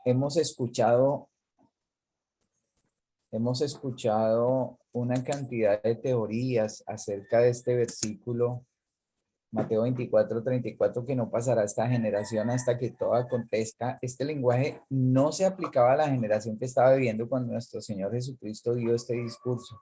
hemos escuchado una cantidad de teorías acerca de este versículo, Mateo 24:34, que no pasará esta generación hasta que todo acontezca. Este lenguaje no se aplicaba a la generación que estaba viviendo cuando nuestro Señor Jesucristo dio este discurso,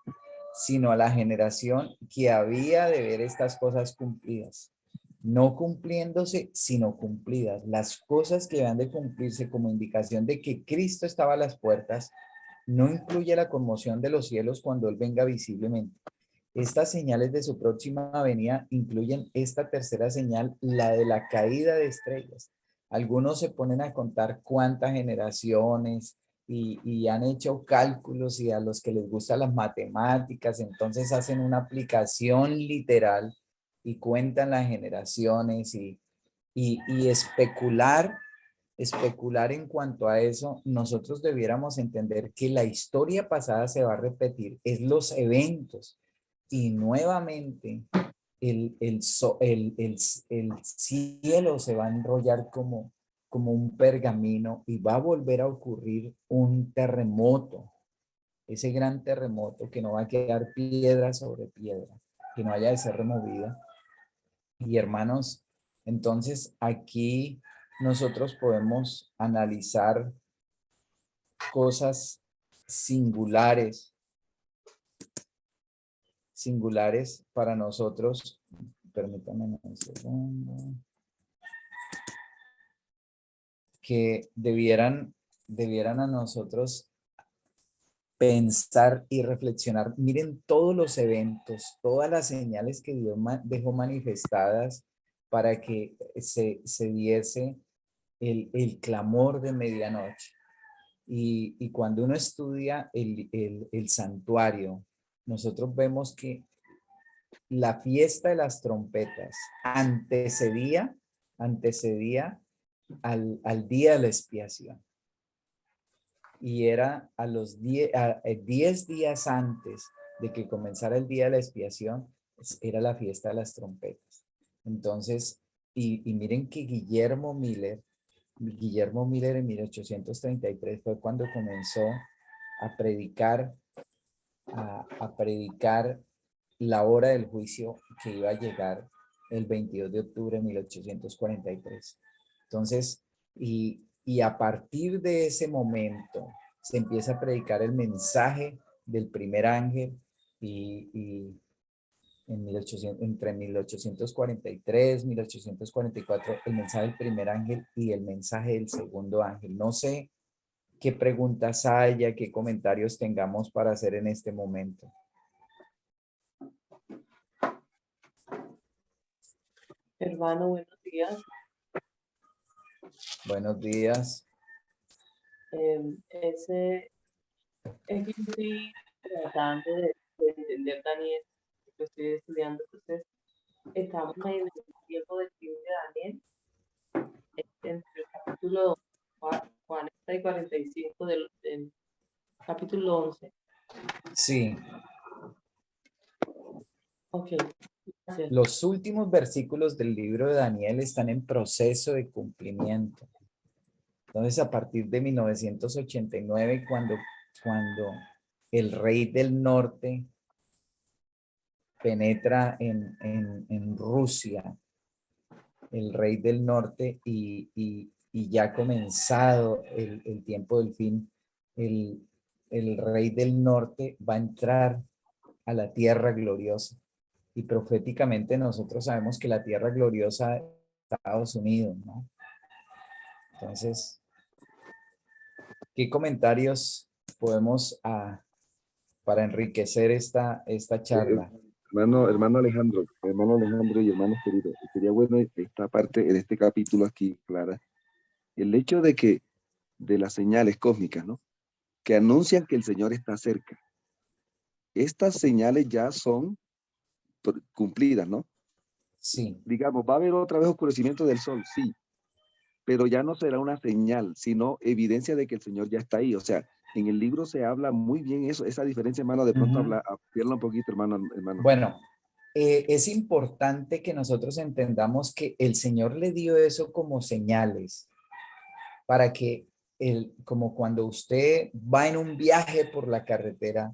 sino a la generación que había de ver estas cosas cumplidas. No cumpliéndose, sino cumplidas. Las cosas que han de cumplirse como indicación de que Cristo estaba a las puertas, no incluye la conmoción de los cielos cuando Él venga visiblemente. Estas señales de su próxima venida incluyen esta tercera señal, la de la caída de estrellas. Algunos se ponen a contar cuántas generaciones y han hecho cálculos, y a los que les gustan las matemáticas, entonces hacen una aplicación literal y cuentan las generaciones y especular en cuanto a eso. Nosotros debiéramos entender que la historia pasada se va a repetir, es los eventos, y nuevamente el cielo se va a enrollar como un pergamino y va a volver a ocurrir un terremoto, ese gran terremoto que no va a quedar piedra sobre piedra, que no haya de ser removida. Y hermanos, entonces aquí nosotros podemos analizar cosas singulares para nosotros. Permítanme un segundo. Que debieran a nosotros pensar y reflexionar. Miren todos los eventos, todas las señales que Dios dejó manifestadas para que se diese el clamor de medianoche. Y cuando uno estudia el santuario, nosotros vemos que la fiesta de las trompetas antecedía al día de la expiación. Y era a los 10 días antes de que comenzara el día de la expiación, era la fiesta de las trompetas. Entonces, y miren que Guillermo Miller en 1833 fue cuando comenzó a predicar, a predicar la hora del juicio que iba a llegar el 22 de octubre de 1843. Entonces, y a partir de ese momento se empieza a predicar el mensaje del primer ángel, y en 1800, entre 1843 1844, el mensaje del primer ángel y el mensaje del segundo ángel. No sé qué preguntas haya, qué comentarios tengamos para hacer en este momento. Hermano, buenos días. Buenos días. Es que yo estoy tratando de entender, Daniel, que estoy estudiando. Entonces, estamos en el tiempo del libro de Daniel, entre el capítulo 40 y 45 del capítulo 11. Sí. Ok. Gracias. Los últimos versículos del libro de Daniel están en proceso de cumplimiento. Entonces, a partir de 1989, cuando el rey del norte penetra en Rusia, el rey del norte, y ya ha comenzado el tiempo del fin, el rey del norte va a entrar a la tierra gloriosa. Y proféticamente nosotros sabemos que la tierra gloriosa es Estados Unidos, ¿no? Entonces, ¿qué comentarios podemos para enriquecer esta charla? Hermano Alejandro y hermanos queridos, sería bueno esta parte, en este capítulo aquí, Clara, el hecho de las señales cósmicas, ¿no? Que anuncian que el Señor está cerca. Estas señales ya son cumplidas, ¿no? Sí. Digamos, va a haber otra vez oscurecimiento del sol, sí, pero ya no será una señal, sino evidencia de que el Señor ya está ahí. O sea, en el libro se habla muy bien esa diferencia, hermano, de pronto ampliarla un poquito, hermano. Bueno, es importante que nosotros entendamos que el Señor le dio eso como señales para que como cuando usted va en un viaje por la carretera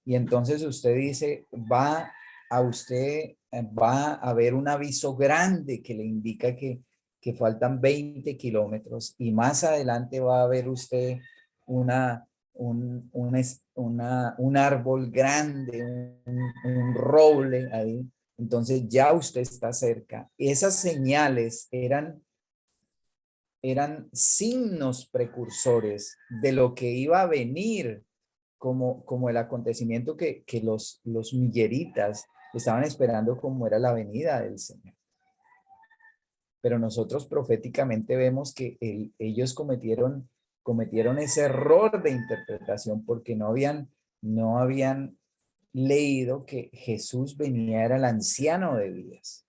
y entonces usted dice, va a ver un aviso grande que le indica que faltan 20 kilómetros y más adelante va a ver usted un árbol grande, un roble ahí. Entonces ya usted está cerca. Esas señales eran signos precursores de lo que iba a venir como el acontecimiento que los milleritas estaban esperando, como era la venida del Señor. Pero nosotros proféticamente vemos que ellos cometieron ese error de interpretación porque no habían leído que Jesús venía, era el anciano de días.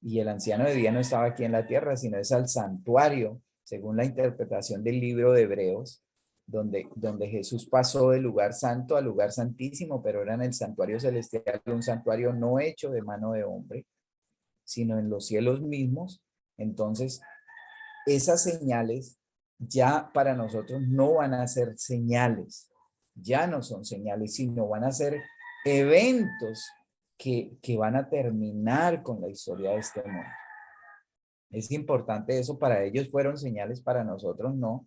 Y el anciano de día no estaba aquí en la tierra, sino es al santuario, según la interpretación del libro de Hebreos, donde Jesús pasó del lugar santo al lugar santísimo, pero era en el santuario celestial, un santuario no hecho de mano de hombre, sino en los cielos mismos. Entonces, esas señales ya para nosotros no van a ser señales, ya no son señales, sino van a ser eventos que van a terminar con la historia de este mundo. Es importante eso, para ellos fueron señales, para nosotros no.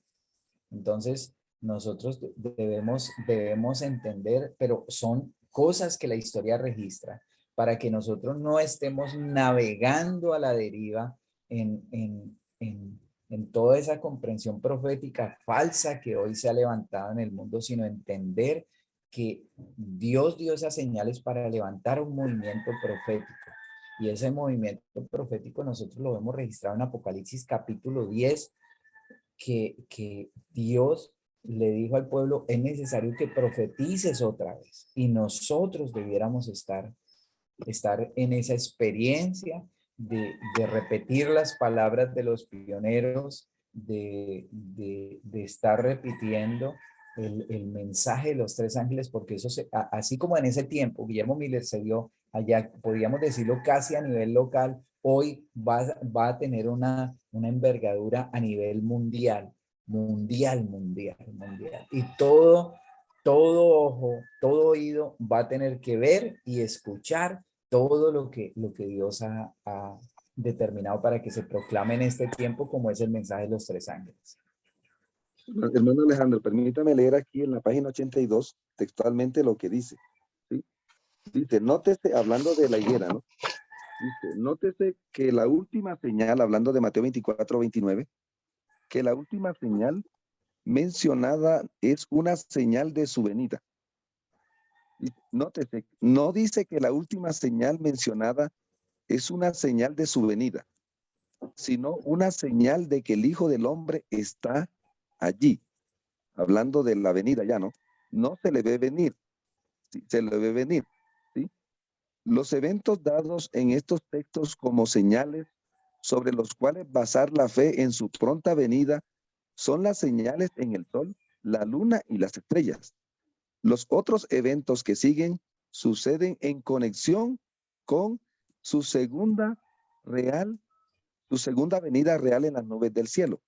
Entonces, nosotros debemos entender, pero son cosas que la historia registra para que nosotros no estemos navegando a la deriva en toda esa comprensión profética falsa que hoy se ha levantado en el mundo, sino entender que Dios dio esas señales para levantar un movimiento profético. Y ese movimiento profético nosotros lo vemos registrado en Apocalipsis capítulo 10, que Dios le dijo al pueblo, es necesario que profetices otra vez. Y nosotros debiéramos estar en esa experiencia de repetir las palabras de los pioneros, de estar repitiendo el mensaje de los tres ángeles, porque eso así como en ese tiempo Guillermo Miller se dio allá, podríamos decirlo casi a nivel local, hoy va a tener una envergadura a nivel mundial. Y todo ojo, todo oído va a tener que ver y escuchar todo lo que Dios ha determinado para que se proclame en este tiempo, como es el mensaje de los tres ángeles. Hermano Alejandro, permítame leer aquí en la página 82 textualmente lo que dice. ¿Sí? Dice, nótese, hablando de la higuera, ¿no? Dice, nótese que la última señal, hablando de Mateo 24, 29, que la última señal mencionada es una señal de su venida. Nótese, no dice que la última señal mencionada es una señal de su venida, sino una señal de que el Hijo del Hombre está allí. Hablando de la venida ya, ¿no? No se le ve venir, ¿sí? Se le ve venir, ¿sí? Los eventos dados en estos textos como señales sobre los cuales basar la fe en su pronta venida son las señales en el sol, la luna y las estrellas. Los otros eventos que siguen suceden en conexión con su segunda venida real en las nubes del cielo.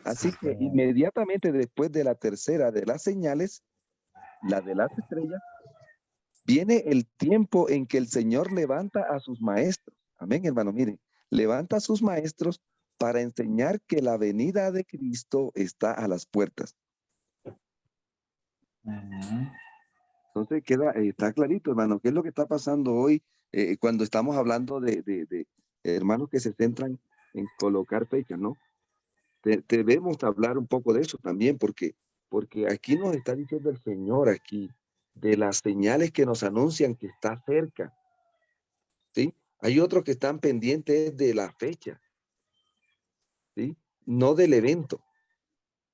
Así que inmediatamente después de la tercera de las señales, la de las estrellas, viene el tiempo en que el Señor levanta a sus maestros. Amén, hermano, miren, levanta a sus maestros para enseñar que la venida de Cristo está a las puertas. Entonces está clarito, hermano, qué es lo que está pasando hoy cuando estamos hablando de hermanos que se centran en colocar fechas, ¿no? Debemos hablar un poco de eso también, porque aquí nos está diciendo el Señor aquí, de las señales que nos anuncian que está cerca, ¿sí? Hay otros que están pendientes de la fecha, ¿sí? No del evento,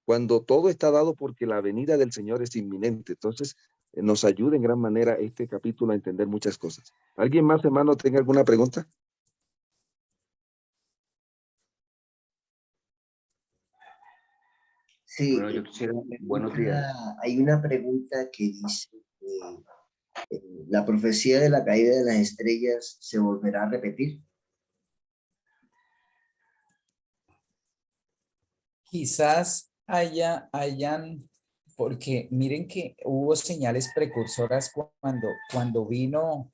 cuando todo está dado porque la venida del Señor es inminente. Entonces, nos ayuda en gran manera este capítulo a entender muchas cosas. ¿Alguien más, hermano, tenga alguna pregunta? Sí, Bueno, yo quisiera, buenos días. hay una pregunta que dice que la profecía de la caída de las estrellas se volverá a repetir. Quizás hayan, porque miren que hubo señales precursoras cuando vino,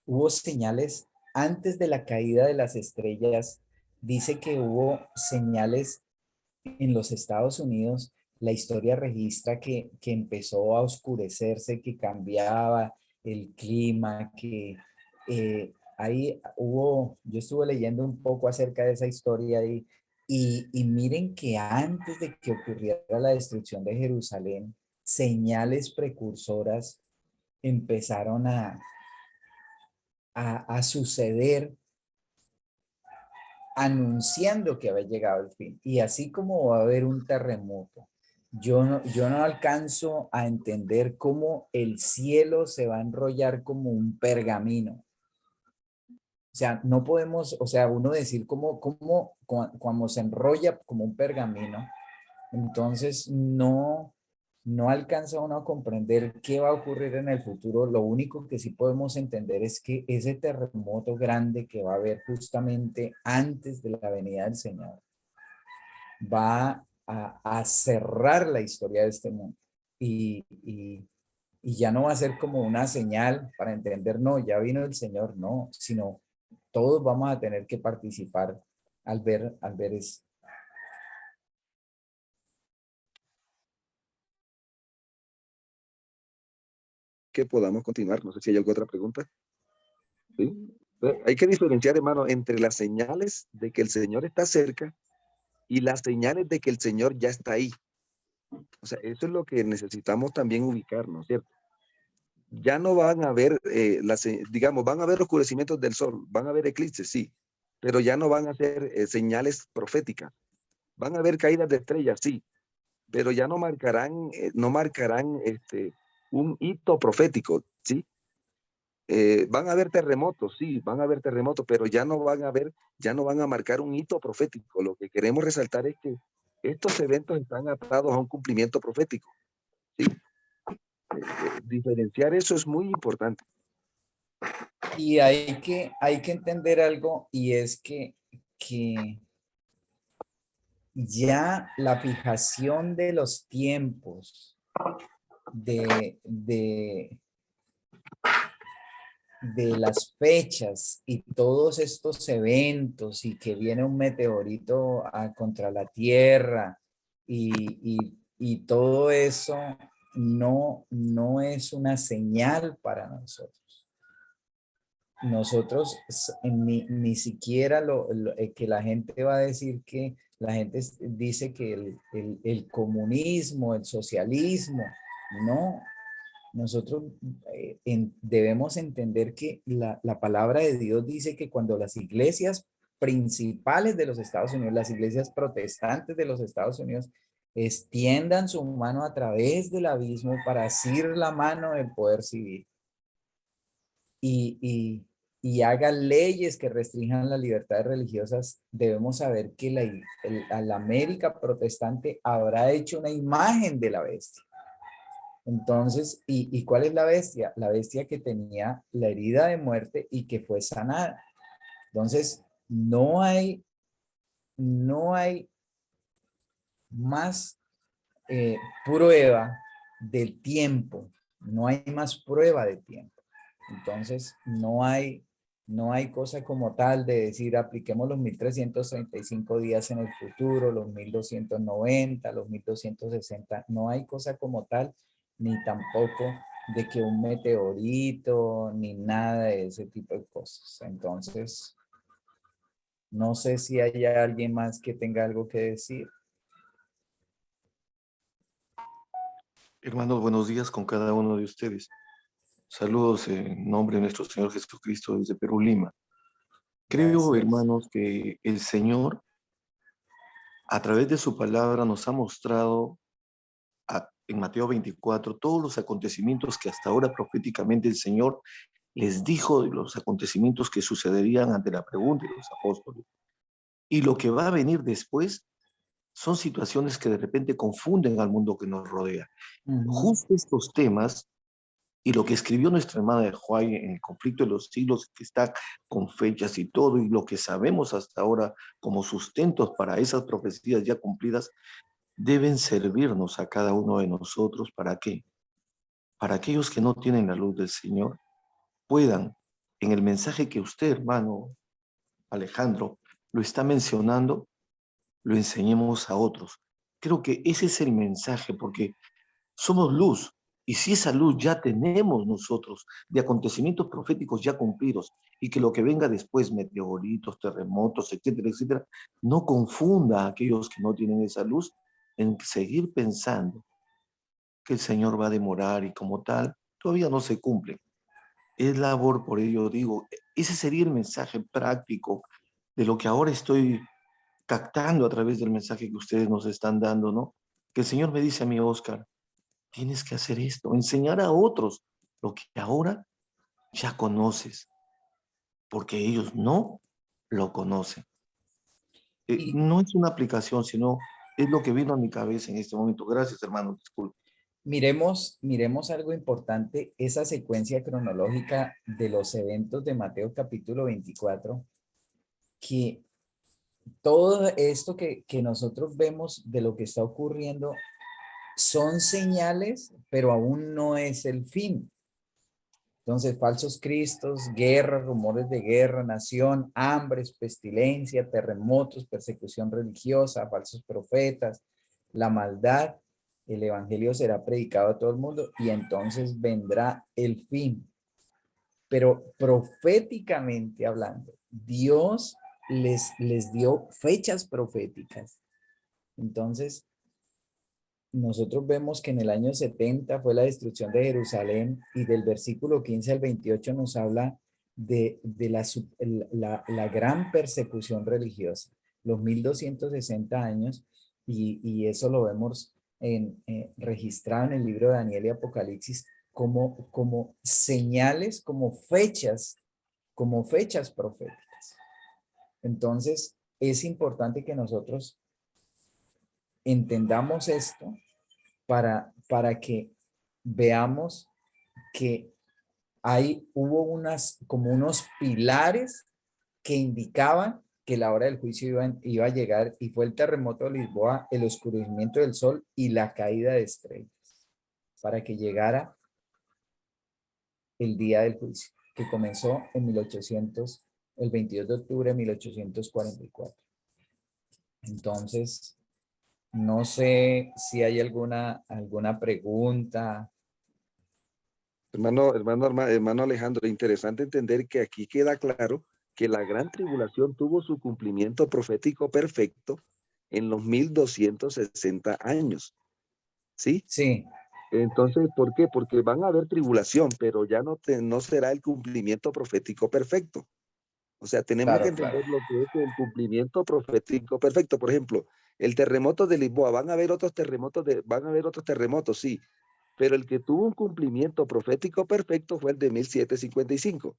hubo señales antes de la caída de las estrellas. Dice que hubo señales en los Estados Unidos. La historia registra que empezó a oscurecerse, que cambiaba el clima, que ahí hubo, yo estuve leyendo un poco acerca de esa historia y miren que antes de que ocurriera la destrucción de Jerusalén, señales precursoras empezaron a suceder anunciando que había llegado el fin. Y así como va a haber un terremoto, yo no alcanzo a entender cómo el cielo se va a enrollar como un pergamino. O sea, no podemos, o sea, uno decir cuando se enrolla como un pergamino, entonces no alcanza uno a comprender qué va a ocurrir en el futuro. Lo único que sí podemos entender es que ese terremoto grande que va a haber justamente antes de la venida del Señor va a cerrar la historia de este mundo. Y ya no va a ser como una señal para entender, no, ya vino el Señor, no, sino todos vamos a tener que participar al ver eso. Que podamos continuar. No sé si hay alguna otra pregunta. ¿Sí? Hay que diferenciar, hermano, entre las señales de que el Señor está cerca y las señales de que el Señor ya está ahí. O sea, eso es lo que necesitamos también ubicarnos, ¿cierto? Ya no van a haber, digamos, van a haber oscurecimientos del sol, van a haber eclipses, sí, pero ya no van a ser señales proféticas. Van a haber caídas de estrellas, sí, pero ya no marcarán un hito profético, ¿sí? Van a haber terremotos, sí, van a haber terremotos, pero ya no van a marcar un hito profético. Lo que queremos resaltar es que estos eventos están atados a un cumplimiento profético, ¿sí? Diferenciar eso es muy importante. Y hay que entender algo, y es que ya la fijación de los tiempos de las fechas y todos estos eventos, y que viene un meteorito contra la Tierra y todo eso no es una señal para nosotros. Nosotros ni siquiera que la gente va a decir, que la gente dice que el comunismo, el socialismo, no. Nosotros debemos entender que la palabra de Dios dice que cuando las iglesias principales de los Estados Unidos, las iglesias protestantes de los Estados Unidos, extiendan su mano a través del abismo para asir la mano del poder civil y haga leyes que restrinjan las libertades religiosas, debemos saber que la América protestante habrá hecho una imagen de la bestia. Entonces, ¿y cuál es la bestia? La bestia que tenía la herida de muerte y que fue sanada. Entonces, no hay más prueba del tiempo. No hay más prueba de tiempo. Entonces, no hay cosa como tal de decir, apliquemos los 1335 días en el futuro, los 1290, los 1260. No hay cosa como tal, ni tampoco de que un meteorito, ni nada de ese tipo de cosas. Entonces, no sé si hay alguien más que tenga algo que decir. Hermanos, buenos días con cada uno de ustedes. Saludos en nombre de nuestro Señor Jesucristo desde Perú, Lima. Creo, Gracias. hermanos, que el Señor, a través de su palabra, nos ha mostrado en Mateo 24 todos los acontecimientos que hasta ahora proféticamente el Señor les dijo de los acontecimientos que sucederían ante la pregunta de los apóstoles. Y lo que va a venir después son situaciones que de repente confunden al mundo que nos rodea. Justo estos temas y lo que escribió nuestra hermana de Huay en el conflicto de los siglos, que está con fechas y todo, y lo que sabemos hasta ahora como sustentos para esas profecías ya cumplidas, deben servirnos a cada uno de nosotros. ¿Para qué? Para aquellos que no tienen la luz del Señor, puedan, en el mensaje que usted, hermano Alejandro, lo está mencionando, lo enseñemos a otros. Creo que ese es el mensaje, porque somos luz, y si esa luz ya tenemos nosotros de acontecimientos proféticos ya cumplidos, y que lo que venga después, meteoritos, terremotos, etcétera, etcétera, no confunda a aquellos que no tienen esa luz en seguir pensando que el Señor va a demorar y como tal, todavía no se cumple. Es labor, por ello digo, ese sería el mensaje práctico de lo que ahora estoy captando a través del mensaje que ustedes nos están dando, ¿no? Que el Señor me dice a mí, Oscar, tienes que hacer esto, enseñar a otros lo que ahora ya conoces, porque ellos no lo conocen. Y No es una aplicación, sino es lo que vino a mi cabeza en este momento. Gracias, hermano, disculpe. miremos algo importante, esa secuencia cronológica de los eventos de Mateo capítulo 24, que todo esto que nosotros vemos de lo que está ocurriendo son señales, pero aún no es el fin. Entonces, falsos cristos, guerras, rumores de guerra, nación, hambres, pestilencia, terremotos, persecución religiosa, falsos profetas, la maldad, el evangelio será predicado a todo el mundo y entonces vendrá el fin. Pero proféticamente hablando, Dios les dio fechas proféticas. Entonces, nosotros vemos que en el año 70 fue la destrucción de Jerusalén y del versículo 15 al 28 nos habla de la gran persecución religiosa, los 1260 años, y eso lo vemos registrado en el libro de Daniel y Apocalipsis como señales, como fechas proféticas. Entonces, es importante que nosotros entendamos esto para que veamos que hubo como unos pilares que indicaban que la hora del juicio iba a llegar, y fue el terremoto de Lisboa, el oscurecimiento del sol y la caída de estrellas, para que llegara el día del juicio, que comenzó en el 22 de octubre de 1844. Entonces, no sé si hay alguna pregunta. Hermano Alejandro, interesante entender que aquí queda claro que la gran tribulación tuvo su cumplimiento profético perfecto en los 1260 años. ¿Sí? Sí, Entonces, ¿por qué? Porque van a haber tribulación, pero ya no será el cumplimiento profético perfecto. O sea, tenemos que claro, claro. entender lo que es el cumplimiento profético perfecto. Por ejemplo, el terremoto de Lisboa, van a haber otros terremotos, sí, pero el que tuvo un cumplimiento profético perfecto fue el de 1755.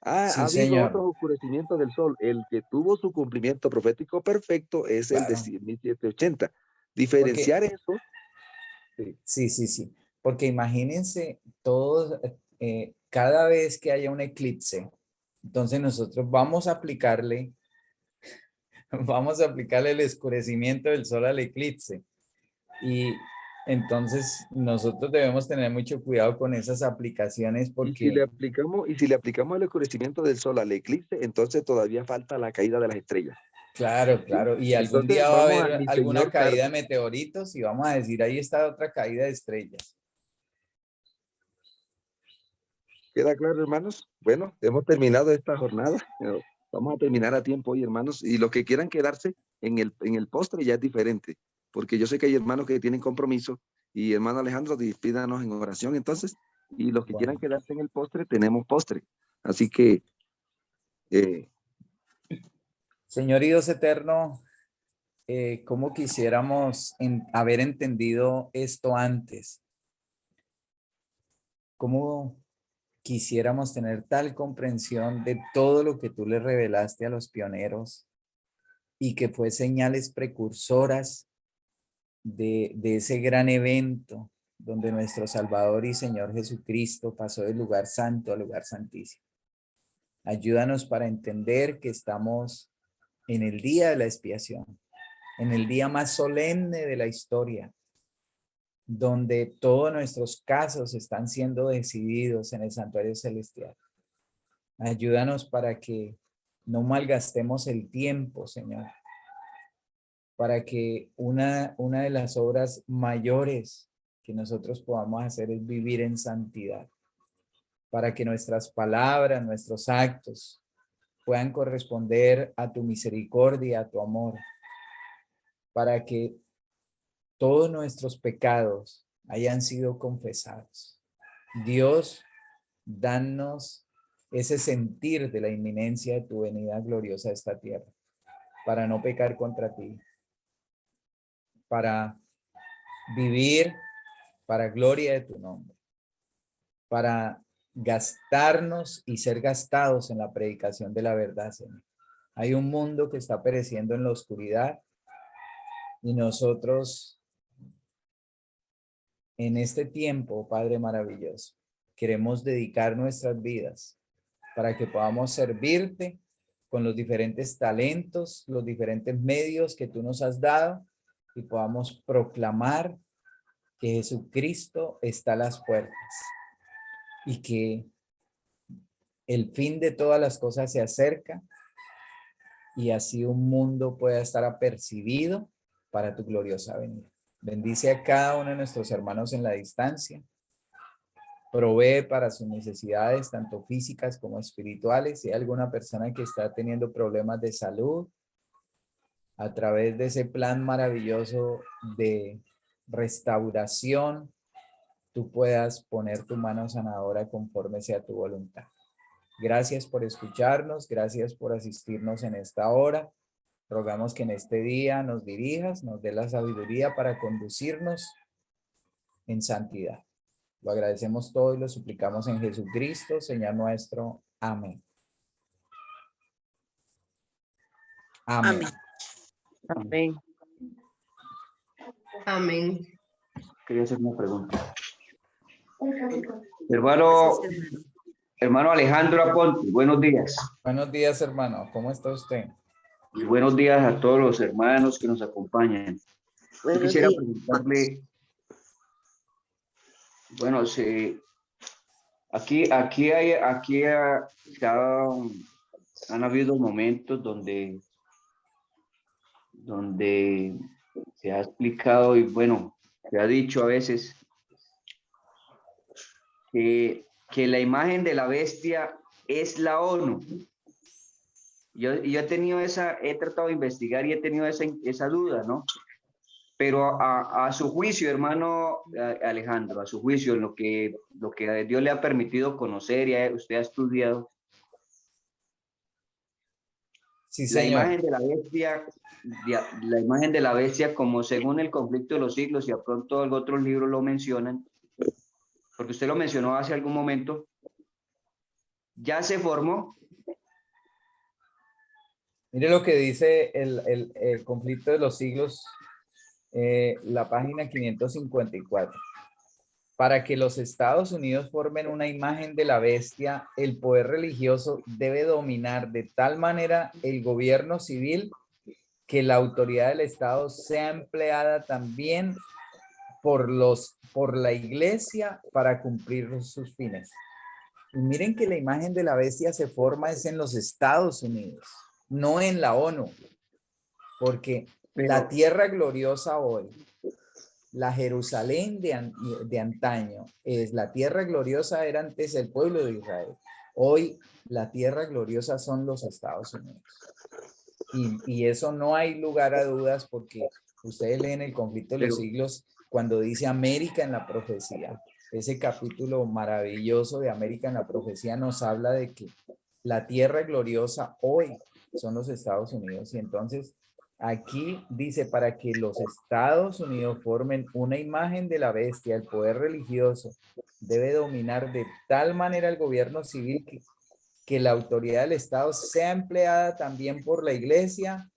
Ha Sí, habido señor. otros oscurecimientos del sol. El que tuvo su cumplimiento profético perfecto es el de Claro. 1780. Porque, Diferenciar eso, sí, sí. Porque imagínense todos, cada vez que haya un eclipse, entonces nosotros vamos a aplicarle el oscurecimiento del sol al eclipse. Y entonces nosotros debemos tener mucho cuidado con esas aplicaciones porque, y si le aplicamos el oscurecimiento del sol al eclipse, entonces todavía falta la caída de las estrellas. ¿Sí? claro, y algún Entonces día va a vamos a haber mi alguna señor caída de Carlos. meteoritos y vamos a decir, ahí está otra caída de estrellas. ¿Queda claro, hermanos? Bueno, hemos terminado esta jornada. Vamos a terminar a tiempo hoy, hermanos. Y los que quieran quedarse en el postre ya es diferente, porque yo sé que hay hermanos que tienen compromiso. Y hermano Alejandro, despídanos en oración entonces. Y los que quieran Bueno, quedarse en el postre, tenemos postre. Así que, eh, Señor y Dios eterno, ¿cómo quisiéramos haber entendido esto antes? ¿Cómo quisiéramos tener tal comprensión de todo lo que tú le revelaste a los pioneros y que fue señales precursoras de ese gran evento donde nuestro Salvador y Señor Jesucristo pasó del lugar santo al lugar santísimo? Ayúdanos para entender que estamos en el día de la expiación, en el día más solemne de la historia, donde todos nuestros casos están siendo decididos en el santuario celestial. Ayúdanos para que no malgastemos el tiempo, Señor, para que una de las obras mayores que nosotros podamos hacer es vivir en santidad, para que nuestras palabras, nuestros actos puedan corresponder a tu misericordia, a tu amor, para que todos nuestros pecados hayan sido confesados. Dios, danos ese sentir de la inminencia de tu venida gloriosa a esta tierra, para no pecar contra ti, para vivir para gloria de tu nombre, para gastarnos y ser gastados en la predicación de la verdad, Señor. Hay un mundo que está pereciendo en la oscuridad y nosotros en este tiempo, Padre maravilloso, queremos dedicar nuestras vidas para que podamos servirte con los diferentes talentos, los diferentes medios que tú nos has dado y podamos proclamar que Jesucristo está a las puertas y que el fin de todas las cosas se acerca y así un mundo pueda estar apercibido para tu gloriosa venida. Bendice a cada uno de nuestros hermanos en la distancia. Provee para sus necesidades, tanto físicas como espirituales. Si hay alguna persona que está teniendo problemas de salud, a través de ese plan maravilloso de restauración, tú puedas poner tu mano sanadora conforme sea tu voluntad. Gracias por escucharnos, gracias por asistirnos en esta hora. Rogamos que en este día nos dirijas, nos dé la sabiduría para conducirnos en santidad. Lo agradecemos todo y lo suplicamos en Jesucristo, Señor nuestro. Amén. Amén. Amén. Amén. Quería hacer una pregunta. Hermano Alejandro Aponte, buenos días. Buenos días, hermano. ¿Cómo está usted? Y buenos días a todos los hermanos que nos acompañan. Yo quisiera preguntarle, bueno, han habido momentos donde se ha explicado y bueno, se ha dicho a veces que la imagen de la bestia es la ONU. Yo he tratado de investigar y he tenido esa duda, ¿no? Pero a su juicio, hermano Alejandro, a su juicio, lo que Dios le ha permitido conocer y usted ha estudiado, Sí, la señor. la imagen de la bestia, como según el conflicto de los siglos, y a pronto otros libros lo mencionan, porque usted lo mencionó hace algún momento, ya se formó. Mire lo que dice el conflicto de los siglos, la página 554. Para que los Estados Unidos formen una imagen de la bestia, el poder religioso debe dominar de tal manera el gobierno civil que la autoridad del Estado sea empleada también por la iglesia para cumplir sus fines. Y miren que la imagen de la bestia se forma es en los Estados Unidos, no en la ONU, porque la tierra gloriosa hoy, la Jerusalén de antaño, la tierra gloriosa era antes el pueblo de Israel. Hoy la tierra gloriosa son los Estados Unidos. Y eso no hay lugar a dudas porque ustedes leen el conflicto de los siglos cuando dice América en la profecía. Ese capítulo maravilloso de América en la profecía nos habla de que la tierra gloriosa hoy son los Estados Unidos. Y entonces aquí dice, para que los Estados Unidos formen una imagen de la bestia, el poder religioso debe dominar de tal manera el gobierno civil que la autoridad del Estado sea empleada también por la iglesia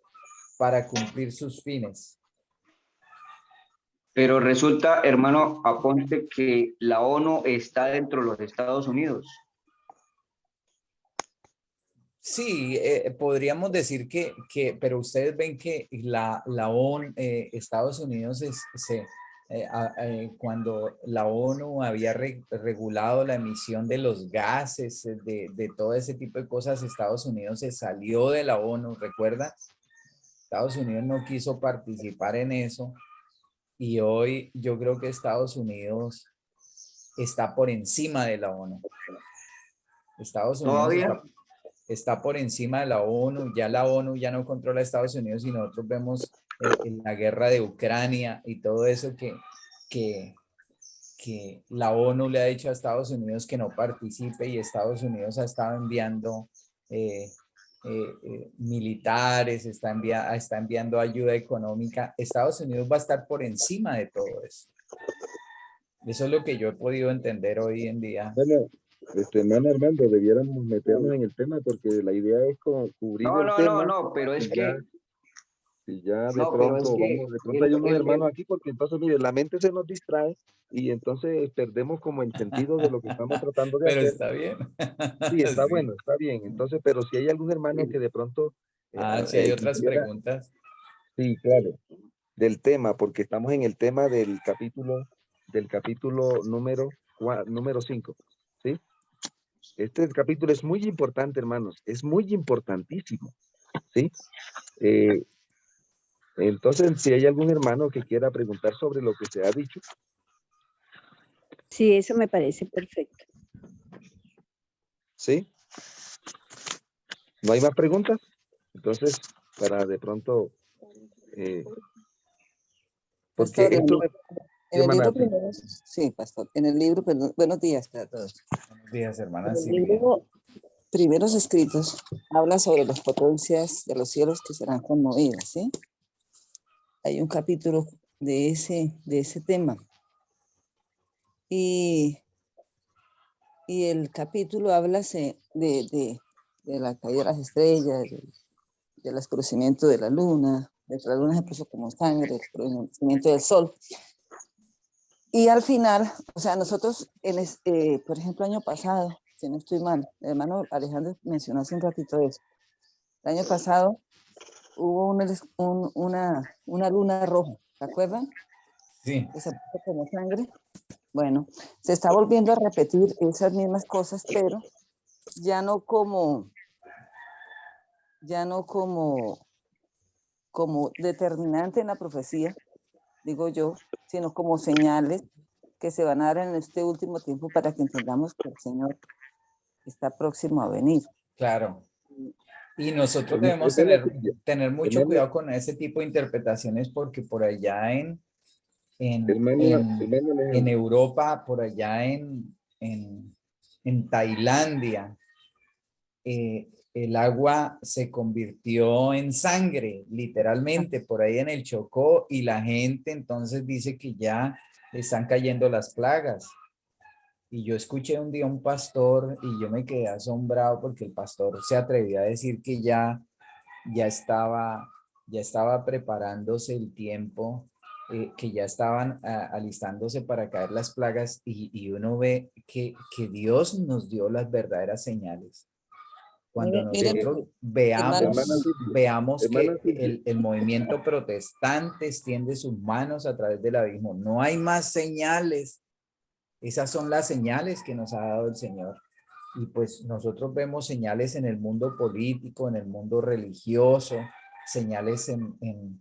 para cumplir sus fines. Pero resulta, hermano Aponte, que la ONU está dentro de los Estados Unidos. Sí, podríamos decir pero ustedes ven que la ONU, Estados Unidos cuando la ONU había regulado la emisión de los gases, de todo ese tipo de cosas, Estados Unidos se salió de la ONU, ¿recuerda? Estados Unidos no quiso participar en eso y hoy yo creo que Estados Unidos está por encima de la ONU. Estados Unidos Todavía. está por encima de la ONU, ya la ONU ya no controla a Estados Unidos y nosotros vemos en la guerra de Ucrania y todo eso que, que la ONU le ha dicho a Estados Unidos que no participe y Estados Unidos ha estado enviando militares, está enviando ayuda económica. Estados Unidos va a estar por encima de todo eso. Eso es lo que yo he podido entender hoy en día. Bueno, hermano Armando, debiéramos meternos en el tema porque la idea es cubrir el tema. No, pero es que, Y ya de no, pero es pronto, que de pronto hay unos hermanos aquí porque entonces, mire, la mente se nos distrae y entonces perdemos como el sentido de lo que estamos tratando de Pero hacer. está bien. Sí, está Sí. bueno, está bien. Entonces, pero si hay algún hermano que de pronto Si hay otras quisiera, preguntas. sí, claro, del tema, porque estamos en el tema del capítulo número 5, ¿sí? Este capítulo es muy importante, hermanos, es muy importantísimo, ¿sí? Entonces, si hay algún hermano que quiera preguntar sobre lo que se ha dicho. Sí, eso me parece perfecto. ¿Sí? ¿No hay más preguntas? Entonces, para de pronto... porque Pastor, esto... en el libro hermana, primero, sí, pastor, en el libro, perdón, buenos días para todos. Buenos días, hermana En el Silvia. libro Primeros Escritos habla sobre las potencias de los cielos que serán conmovidas, ¿sí? Hay un capítulo de ese tema. Y el capítulo habla de la caída de las estrellas, del oscurecimiento de la luna se puso como sangre, el oscurecimiento del sol. Y al final, o sea, nosotros, por ejemplo, el año pasado, si no estoy mal, el hermano Alejandro mencionó hace un ratito eso. El año pasado hubo una luna roja, ¿se acuerdan? Sí. Que se puso como sangre. Bueno, se está volviendo a repetir esas mismas cosas, pero ya no como determinante en la profecía, digo yo, sino como señales que se van a dar en este último tiempo para que entendamos que el Señor está próximo a venir. Claro. Y nosotros hermana debemos Silvia, tener mucho hermana, cuidado con ese tipo de interpretaciones porque por allá en Alejandro, Europa, por allá en Tailandia, el agua se convirtió en sangre, literalmente, por ahí en el Chocó, y la gente entonces dice que ya están cayendo las plagas. Y yo escuché un día un pastor y yo me quedé asombrado porque el pastor se atrevió a decir que ya estaba preparándose el tiempo, que ya estaban alistándose para caer las plagas y uno ve que Dios nos dio las verdaderas señales. Cuando Mire, nosotros hermano, veamos hermana que Silvia, el movimiento protestante extiende sus manos a través del abismo, no hay más señales. Esas son las señales que nos ha dado el Señor. Y pues nosotros vemos señales en el mundo político, en el mundo religioso, señales en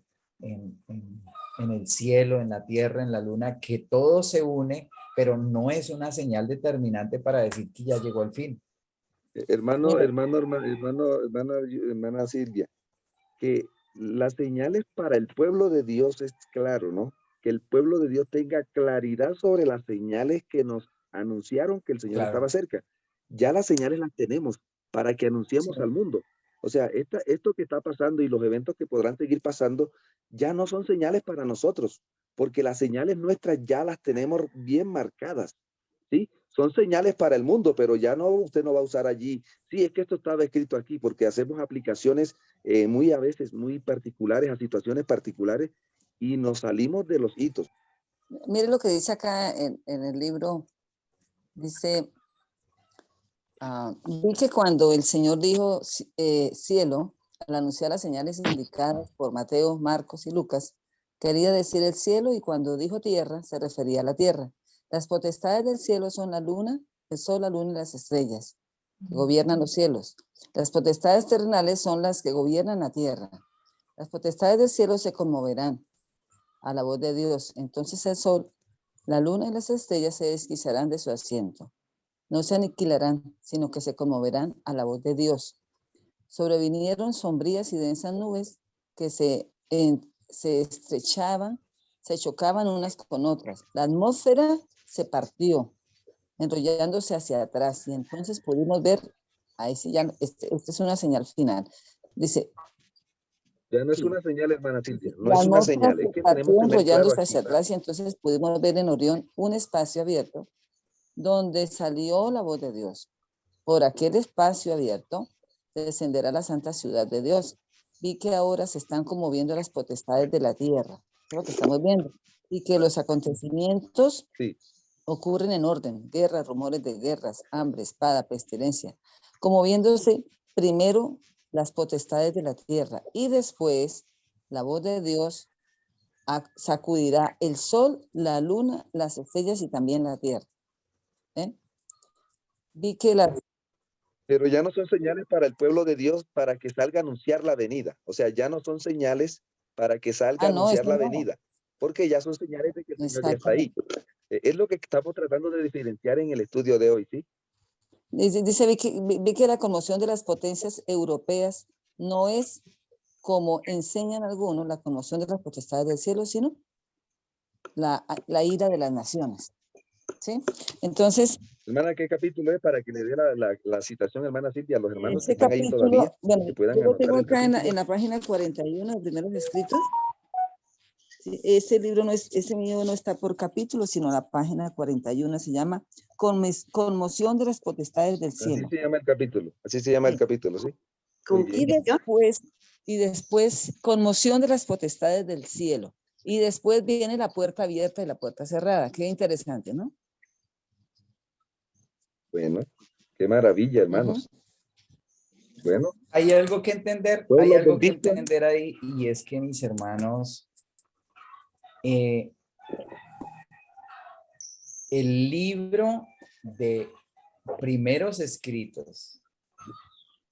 el cielo, en la tierra, en la luna, que todo se une, pero no es una señal determinante para decir que ya llegó el fin. hermana Silvia, que las señales para el pueblo de Dios es claro, ¿no? Que el pueblo de Dios tenga claridad sobre las señales que nos anunciaron que el Señor Claro. estaba cerca. Ya las señales las tenemos para que anunciemos al mundo. O sea, esto que está pasando y los eventos que podrán seguir pasando ya no son señales para nosotros, porque las señales nuestras ya las tenemos bien marcadas. ¿Sí? Son señales para el mundo, pero ya no, usted no va a usar allí. Sí, es que esto estaba escrito aquí, porque hacemos aplicaciones a veces muy particulares a situaciones particulares y nos salimos de los hitos. mire lo que dice acá en el libro, dice, vi que cuando el Señor dijo cielo, al anunciar las señales indicadas por Mateo, Marcos y Lucas, quería decir el cielo, y cuando dijo tierra, se refería a la tierra. Las potestades del cielo son la luna, el sol, la luna y las estrellas, que gobiernan los cielos. Las potestades terrenales son las que gobiernan la tierra. Las potestades del cielo se conmoverán a la voz de Dios. Entonces el sol, la luna y las estrellas se desquiciarán de su asiento. No se aniquilarán, sino que se conmoverán a la voz de Dios. Sobrevinieron sombrías y densas nubes que se estrechaban, se chocaban unas con otras. La atmósfera se partió, enrollándose hacia atrás, y entonces pudimos ver, ahí sí ya, esta es una señal final. Dice, Ya no es sí, una señal, hermana Silvia, no la es una atmósfera señal, es se que tenemos partió que tener claro enrollándose aquí, hacia atrás, y entonces pudimos ver en Orión un espacio abierto donde salió la voz de Dios. Por aquel espacio abierto descenderá la santa ciudad de Dios. Vi que ahora se están conmoviendo las potestades de la tierra, es lo que estamos viendo, y que los acontecimientos sí. ocurren en orden: guerras, rumores de guerras, hambre, espada, pestilencia, conmoviéndose primero las potestades de la tierra, y después la voz de Dios sacudirá el sol, la luna, las estrellas y también la tierra. Vi que las... Pero ya no son señales para el pueblo de Dios para que salga a anunciar la venida. O sea, ya no son señales para que salga a no, anunciar eso la no. venida, porque ya son señales de que el Señor ya está ahí. Exactamente. Es lo que estamos tratando de diferenciar en el estudio de hoy, ¿sí? Dice, vi que la conmoción de las potencias europeas no es, como enseñan algunos, la conmoción de las potestades del cielo, sino la ira de las naciones. ¿Sí? Entonces, Hermana, ¿qué capítulo es para que le dé la citación, hermana Silvia, a los hermanos que ese están ahí todavía, capítulo, bueno, que puedan yo lo anotar tengo el acá capítulo? en la página 41 de primeros escritos. Sí, ese libro no es, ese mío no está por capítulo, sino la página 41 se llama Conmoción de las potestades del cielo. Así se llama el capítulo, así se llama el capítulo, ¿sí? Muy bien. Y después, conmoción de las potestades del cielo. Y después viene la puerta abierta y la puerta cerrada. Qué interesante, ¿no? Bueno, qué maravilla, hermanos. Bueno, Hay algo que entender, todos hay los algo que benditos. entender ahí, y es que, mis hermanos, el libro de primeros escritos,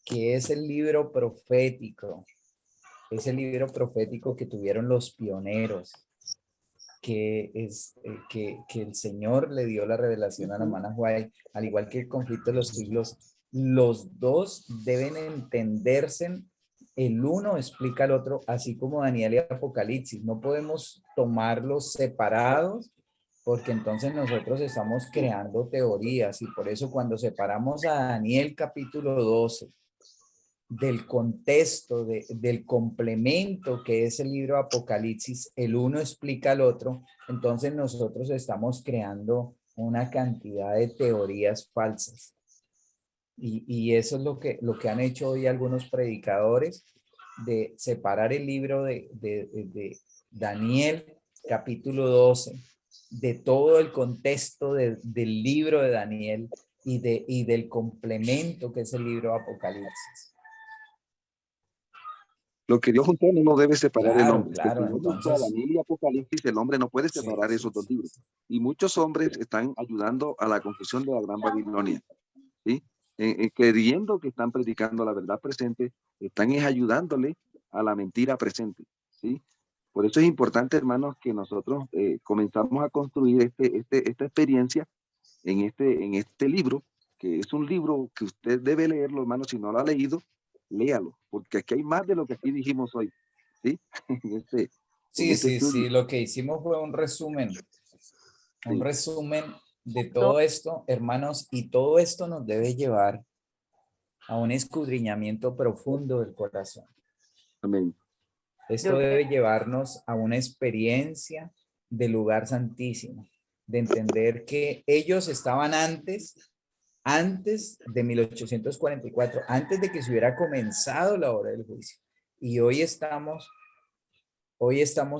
que es el libro profético, es el libro profético que tuvieron los pioneros, que es que el Señor le dio la revelación a la hermana White, al igual que el conflicto de los siglos. Los dos deben entenderse, el uno explica al otro, así como Daniel y Apocalipsis. No podemos tomarlos separados, porque entonces nosotros estamos creando teorías, y por eso cuando separamos a Daniel capítulo 12 del contexto, del complemento que es el libro Apocalipsis, el uno explica al otro, entonces nosotros estamos creando una cantidad de teorías falsas. Y eso es lo que han hecho hoy algunos predicadores, de separar el libro de Daniel, capítulo 12, de todo el contexto del libro de Daniel y del complemento que es el libro Apocalipsis. Lo que Dios juntó no debe separar el Claro, hombre. claro, Si Dios juntó a entonces, Daniel y Apocalipsis, el hombre no puede sí, separar esos dos libros. Y muchos hombres están ayudando a la confusión de la Gran Babilonia, ¿sí? Creyendo que están predicando la verdad presente, están ayudándole a la mentira presente, ¿sí? Por eso es importante, hermanos, que nosotros comenzamos a construir esta experiencia en este libro, que es un libro que usted debe leerlo, hermano. Si no lo ha leído, léalo, porque aquí hay más de lo que aquí dijimos hoy, ¿sí? en este sí, estudio. lo que hicimos fue un Sí. resumen de todo esto, hermanos, y todo esto nos debe llevar a un escudriñamiento profundo del corazón. Amén. Esto debe llevarnos a una experiencia del lugar santísimo, de entender que ellos estaban antes de 1844, antes de que se hubiera comenzado la hora del juicio. Y hoy estamos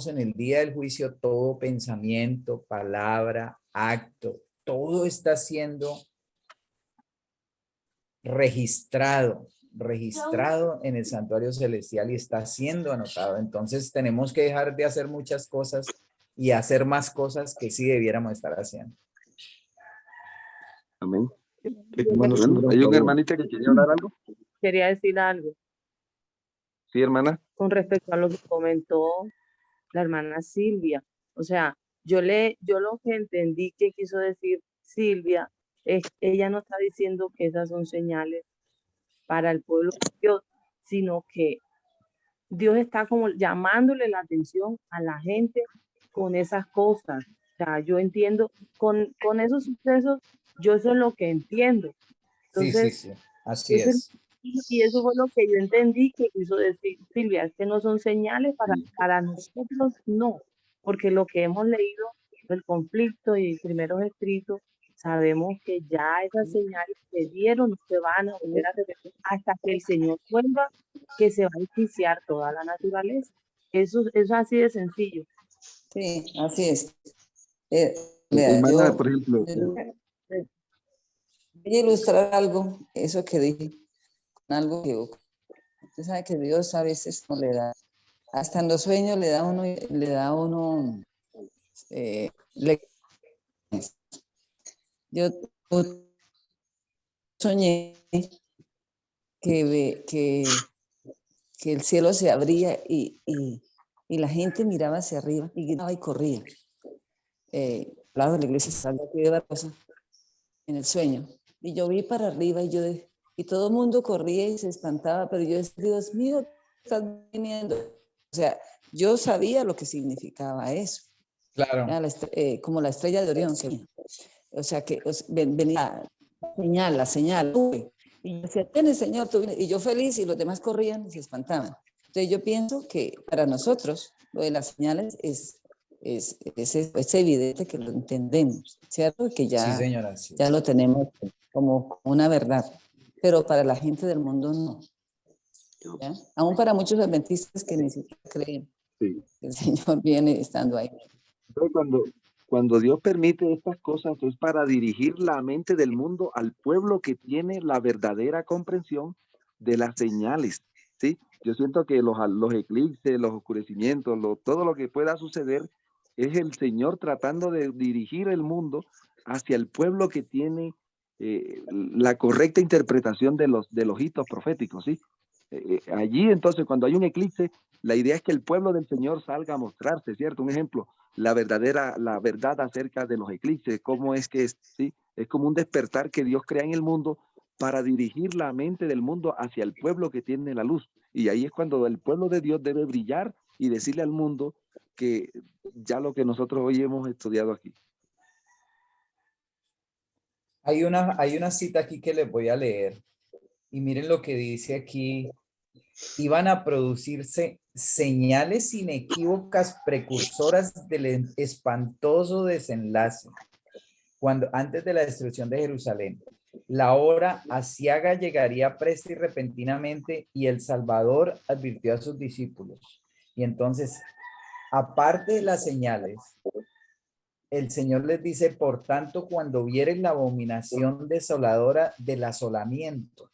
en el día del juicio. Todo pensamiento, palabra, acto, todo está siendo registrado en el santuario celestial y está siendo anotado. Entonces tenemos que dejar de hacer muchas cosas y hacer más cosas que sí debiéramos estar haciendo. Amén. Hermano, Bueno, hay un hermanita que quería hablar algo. Quería decir algo Sí, hermana. con respecto a lo que comentó la hermana Silvia. O sea, yo lo que entendí que quiso decir Silvia es que ella no está diciendo que esas son señales para el pueblo de Dios, sino que Dios está como llamándole la atención a la gente con esas cosas. O sea, yo entiendo, con esos sucesos, yo eso es lo que entiendo. Sí, sí, Entonces, sí. Así eso es, es. y eso fue lo que yo entendí que quiso decir Silvia, es que no son señales para nosotros, no, porque lo que hemos leído del conflicto y primeros escritos, sabemos que ya esas señales se dieron, no se van a volver a repetir hasta que el Señor vuelva, que se va a iniciar toda la naturaleza. Eso es así de sencillo. Sí, así es. Vea, Hermana, por ejemplo, voy a ilustrar algo, eso que dije, con algo que usted sabe que Dios a veces no le da, hasta en los sueños le da uno lecciones. Yo soñé que el cielo se abría y la gente miraba hacia arriba y gritaba y corría. Al lado de la iglesia Salva de Barbosa, en el sueño. Y yo vi para arriba y todo el mundo corría y se espantaba, pero yo decía, Dios mío, estás viniendo. O sea, yo sabía lo que significaba eso. Claro. Como la estrella de Orión. O sea, que venía la señal. Y yo decía, tiene Señor, tú vienes. Y yo feliz y los demás corrían y se espantaban. Entonces yo pienso que para nosotros lo de las señales es evidente que lo entendemos, ¿cierto? Que Sí, ya, señora. Sí. ya lo tenemos como una verdad. Pero para la gente del mundo no. ¿Ya? Aún para muchos adventistas que ni siquiera creen sí. que el Señor viene estando ahí. Entonces, cuando Dios permite estas cosas es para dirigir la mente del mundo al pueblo que tiene la verdadera comprensión de las señales, ¿sí? Yo siento que los eclipses, los oscurecimientos, todo lo que pueda suceder es el Señor tratando de dirigir el mundo hacia el pueblo que tiene la correcta interpretación de los hitos proféticos, ¿sí? Allí entonces cuando hay un eclipse, la idea es que el pueblo del Señor salga a mostrarse, ¿cierto? Un ejemplo, la verdad acerca de los eclipses, cómo es que es, ¿sí? Es como un despertar que Dios crea en el mundo para dirigir la mente del mundo hacia el pueblo que tiene la luz. Y ahí es cuando el pueblo de Dios debe brillar y decirle al mundo que ya lo que nosotros hoy hemos estudiado aquí. Hay una cita aquí que les voy a leer. Y miren lo que dice aquí. Iban a producirse señales inequívocas precursoras del espantoso desenlace. Antes de la destrucción de Jerusalén, la hora aciaga llegaría presta y repentinamente, y el Salvador advirtió a sus discípulos. Y entonces, aparte de las señales, el Señor les dice, por tanto, cuando vieren la abominación desoladora del asolamiento.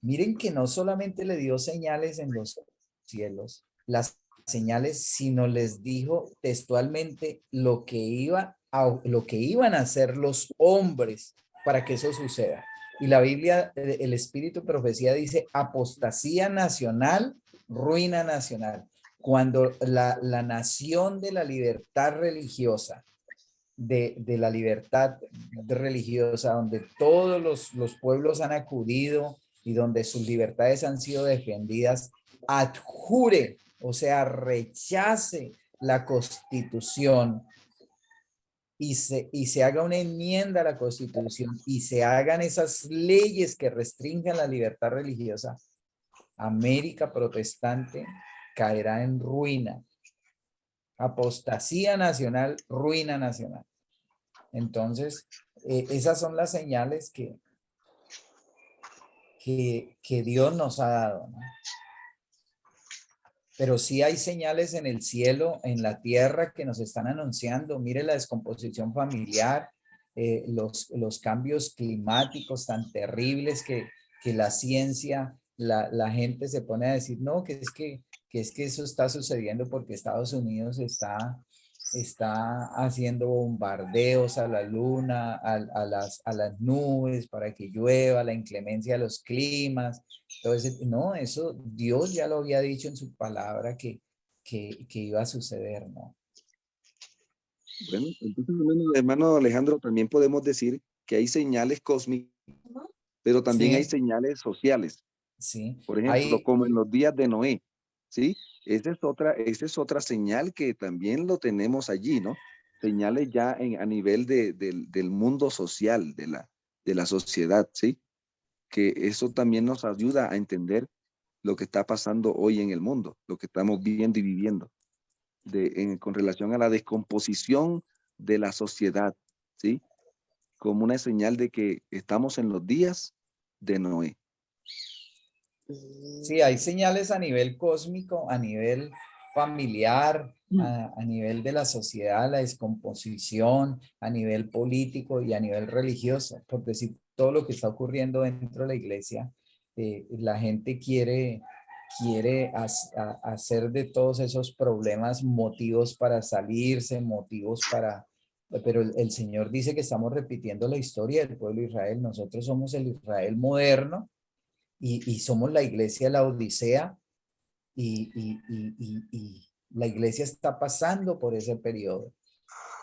Miren que no solamente le dio señales en los cielos, las señales, sino les dijo textualmente lo que iban a hacer los hombres para que eso suceda. Y la Biblia, el Espíritu de Profecía dice apostasía nacional, ruina nacional. Cuando la nación de la libertad religiosa, de la libertad religiosa, donde todos los pueblos han acudido y donde sus libertades han sido defendidas, adjure, o sea, rechace la Constitución y se haga una enmienda a la Constitución y se hagan esas leyes que restringen la libertad religiosa, América protestante caerá en ruina. Apostasía nacional, ruina nacional. Entonces, esas son las señales que Dios nos ha dado, ¿no? Pero sí hay señales en el cielo, en la tierra, que nos están anunciando. Mire la descomposición familiar, los cambios climáticos tan terribles que que la ciencia, la gente se pone a decir, no, que es que eso está sucediendo porque Estados Unidos está haciendo bombardeos a la luna, a las nubes para que llueva, la inclemencia de los climas. Entonces, no, eso Dios ya lo había dicho en su palabra que iba a suceder, ¿no? Bueno, entonces, hermano Alejandro, también podemos decir que hay señales cósmicas, pero también hay Sí, señales sociales. sí. Por ejemplo, Hay, como en los días de Noé, ¿sí? Esa es otra señal que también lo tenemos allí, ¿no? Señales ya a nivel del mundo social, de la sociedad, ¿sí? Que eso también nos ayuda a entender lo que está pasando hoy en el mundo, lo que estamos viendo y viviendo, con relación a la descomposición de la sociedad, ¿sí? Como una señal de que estamos en los días de Noé. sí, hay señales a nivel cósmico, a nivel familiar, a nivel de la sociedad, la descomposición, a nivel político y a nivel religioso. Por decir todo lo que está ocurriendo dentro de la iglesia, la gente quiere hacer de todos esos problemas motivos para salirse, motivos para... Pero el Señor dice que estamos repitiendo la historia del pueblo de Israel. Nosotros somos el Israel moderno y somos la iglesia de la Odisea y la iglesia está pasando por ese periodo,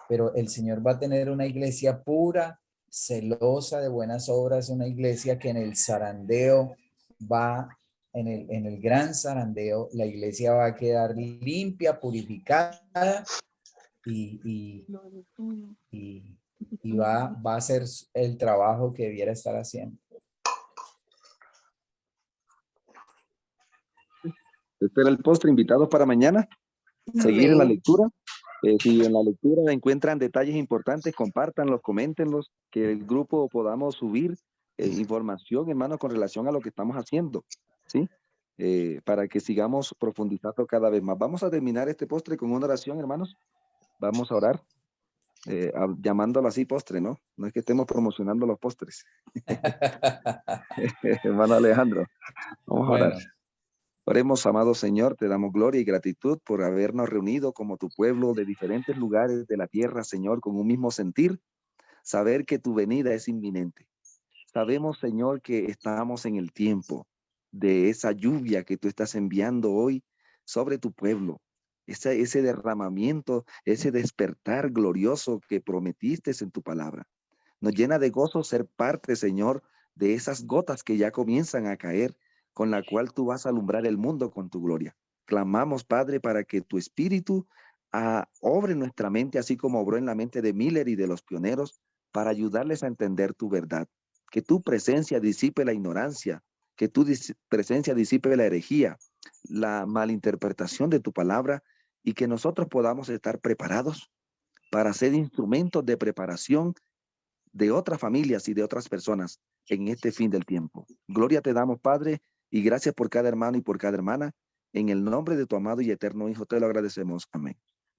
pero el Señor va a tener una iglesia pura, celosa de buenas obras, una iglesia que en el zarandeo va, en el gran zarandeo, la iglesia va a quedar limpia, purificada y, y, y va a hacer el trabajo que debiera estar haciendo. Espera el postre, invitados para mañana. Seguir en la Amén. lectura. Si en la lectura encuentran detalles importantes, compártanlos, coméntenlos, que el grupo podamos subir información, hermanos, con relación a lo que estamos haciendo, ¿sí? Para que sigamos profundizando cada vez más. Vamos a terminar este postre con una oración, hermanos. Vamos a orar, llamándolo así postre, ¿no? No es que estemos promocionando los postres. Hermano Alejandro, vamos a orar. Bueno, Oremos, amado Señor, te damos gloria y gratitud por habernos reunido como tu pueblo de diferentes lugares de la tierra, Señor, con un mismo sentir, saber que tu venida es inminente. Sabemos, Señor, que estamos en el tiempo de esa lluvia que tú estás enviando hoy sobre tu pueblo, ese derramamiento, ese despertar glorioso que prometiste en tu palabra. Nos llena de gozo ser parte, Señor, de esas gotas que ya comienzan a caer, con la cual tú vas a alumbrar el mundo con tu gloria. Clamamos, Padre, para que tu espíritu obre en nuestra mente, así como obró en la mente de Miller y de los pioneros, para ayudarles a entender tu verdad. Que tu presencia disipe la ignorancia, que tu presencia disipe la herejía, la malinterpretación de tu palabra, y que nosotros podamos estar preparados para ser instrumentos de preparación de otras familias y de otras personas en este fin del tiempo. Gloria te damos, Padre, y gracias por cada hermano y por cada hermana. En el nombre de tu amado y eterno Hijo te lo agradecemos. Amén.